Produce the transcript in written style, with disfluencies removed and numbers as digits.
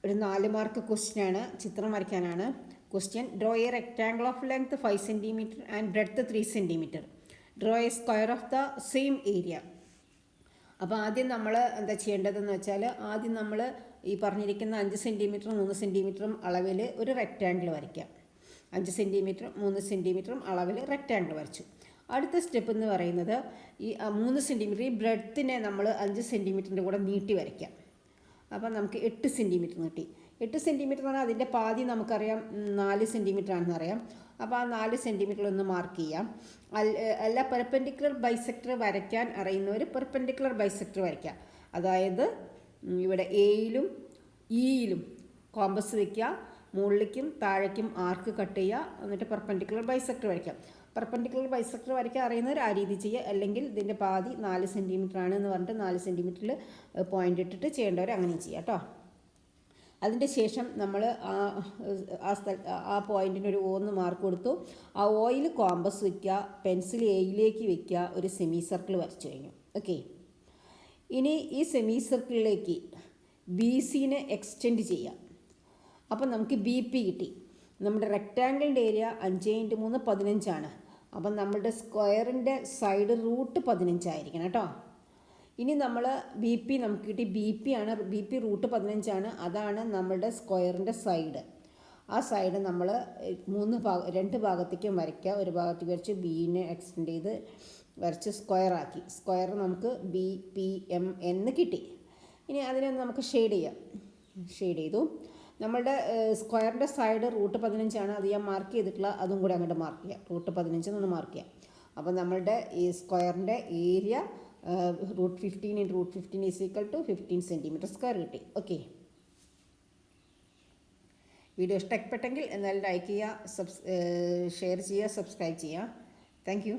ഒരു 4 mark question ആണ്, ചിത്രം വരയ്ക്കാനാണ്. Question: draw a rectangle of length 5 centimetre and breadth 3 centimetre. Draw a square of the same area. അപ്പോൾ ആദ്യം നമ്മൾ എന്താ ചെയ്യേണ്ടതെന്ന് വെച്ചാൽ, ആദ്യം നമ്മൾ ഈ പറഞ്ഞിരിക്കുന്ന 5 സെൻറ്റിമീറ്ററും 3 സെൻറ്റിമീറ്ററും അളവിൽ ഒരു റെക്റ്റാങ്കിൾ വരയ്ക്കാം. 5 സെൻറ്റിമീറ്ററും 3 സെൻറ്റിമീറ്ററും അളവിൽ റെക്റ്റാങ്കിൾ വരച്ചു. അടുത്ത സ്റ്റെപ്പ് എന്ന് പറയുന്നത്, ഈ 3 സെൻറ്റിമീറ്റർ ഈ ബ്രെഡ്ത്തിനെ നമ്മൾ 5 സെൻറ്റിമീറ്ററിൻ്റെ കൂടെ നീട്ടി വരയ്ക്കാം. അപ്പം നമുക്ക് 8 സെൻറ്റിമീറ്റർ കിട്ടി. 8 സെൻറ്റിമീറ്റർ എന്ന് പറഞ്ഞാൽ അതിൻ്റെ പാതി നമുക്കറിയാം 4 സെൻറ്റിമീറ്റർ ആണെന്ന് അറിയാം. അപ്പോൾ ആ 4 സെൻറ്റിമീറ്റർ ഒന്ന് മാർക്ക് ചെയ്യാം. അല്ല, പെർപെൻഡിക്കുലർ ബൈസെക്ടർ വരയ്ക്കാൻ അറിയുന്നവർ പെർപെൻഡിക്കുലർ ബൈസെക്ടർ വരയ്ക്കുക. അതായത് ഇവിടെ എയിലും ഇയിലും കോമ്പസ് വയ്ക്കുക, മുകളിലേക്കും താഴേക്കും ആർക്ക് കട്ട് ചെയ്യുക, എന്നിട്ട് പെർപെൻഡിക്കുലർ ബൈസെക്ടർ വരയ്ക്കാം. പെർപെൻഡിക്കുലർ ബൈസെക്ടർ വരയ്ക്കാൻ അറിയുന്നവർ ആ രീതി ചെയ്യുക. അല്ലെങ്കിൽ ഇതിൻ്റെ പാതി 4 സെൻറ്റിമീറ്റർ ആണ് എന്ന് പറഞ്ഞിട്ട് 4 സെൻറ്റിമീറ്ററിൽ പോയിൻ്റ് ഇട്ടിട്ട് ചെയ്യേണ്ടവർ അങ്ങനെ ചെയ്യുക കേട്ടോ. അതിൻ്റെ ശേഷം നമ്മൾ ആ പോയിൻറ്റിന് ഒരു 1 മാർക്ക് കൊടുത്തു. ആ ഓയിൽ കോമ്പസ് വയ്ക്കുക, പെൻസിൽ എയിലേക്ക് വയ്ക്കുക, ഒരു സെമി സർക്കിൾ വരച്ചു കഴിഞ്ഞു. ഓക്കെ, ഇനി ഈ സെമി സർക്കിളിലേക്ക് ബി സിനെ എക്സ്റ്റെൻഡ് ചെയ്യാം. അപ്പം നമുക്ക് ബി പി കിട്ടി. നമ്മുടെ റെക്റ്റാങ്കിളിൻ്റെ ഏരിയ 5 × 3 15 അപ്പം നമ്മുടെ സ്ക്വയറിൻ്റെ സൈഡ് √15 ആയിരിക്കണം കേട്ടോ. ഇനി നമ്മൾ ബി പി നമുക്ക് കിട്ടി. ബി പി ആണ്, ബി പി √15 അതാണ് നമ്മളുടെ സ്ക്വയറിൻ്റെ സൈഡ്. ആ സൈഡ് നമ്മൾ 2 ഭാഗത്തേക്കും വരയ്ക്കുക. ഒരു ഭാഗത്തേക്ക് വരച്ച് ബീനെ എക്സ്റ്റെൻഡ് ചെയ്ത് വരച്ച് സ്ക്വയറാക്കി. സ്ക്വയർ നമുക്ക് ബി പി എം എന്ന് കിട്ടി. ഇനി അതിനെ നമുക്ക് ഷെയ്ഡ് ചെയ്യാം. ഷെയ്ഡ് ചെയ്തു. നമ്മളുടെ സ്ക്വയറിൻ്റെ സൈഡ് √15 അത് ഞാൻ മാർക്ക് ചെയ്തിട്ടുള്ള, അതും കൂടെ അങ്ങോട്ട് മാർക്ക് ചെയ്യാം. √15 എന്നൊന്ന് മാർക്ക് ചെയ്യാം. അപ്പോൾ നമ്മളുടെ ഈ സ്ക്വയറിൻ്റെ ഏരിയ √15 × √15 = 15 സെൻറ്റിമീറ്റർ സ്ക്വയർ കിട്ടി. ഓക്കെ, വീഡിയോ ഇഷ്ടപ്പെട്ടെങ്കിൽ എന്തായാലും ലൈക്ക് ചെയ്യുക, ഷെയർ ചെയ്യുക, സബ്സ്ക്രൈബ് ചെയ്യുക. Thank you.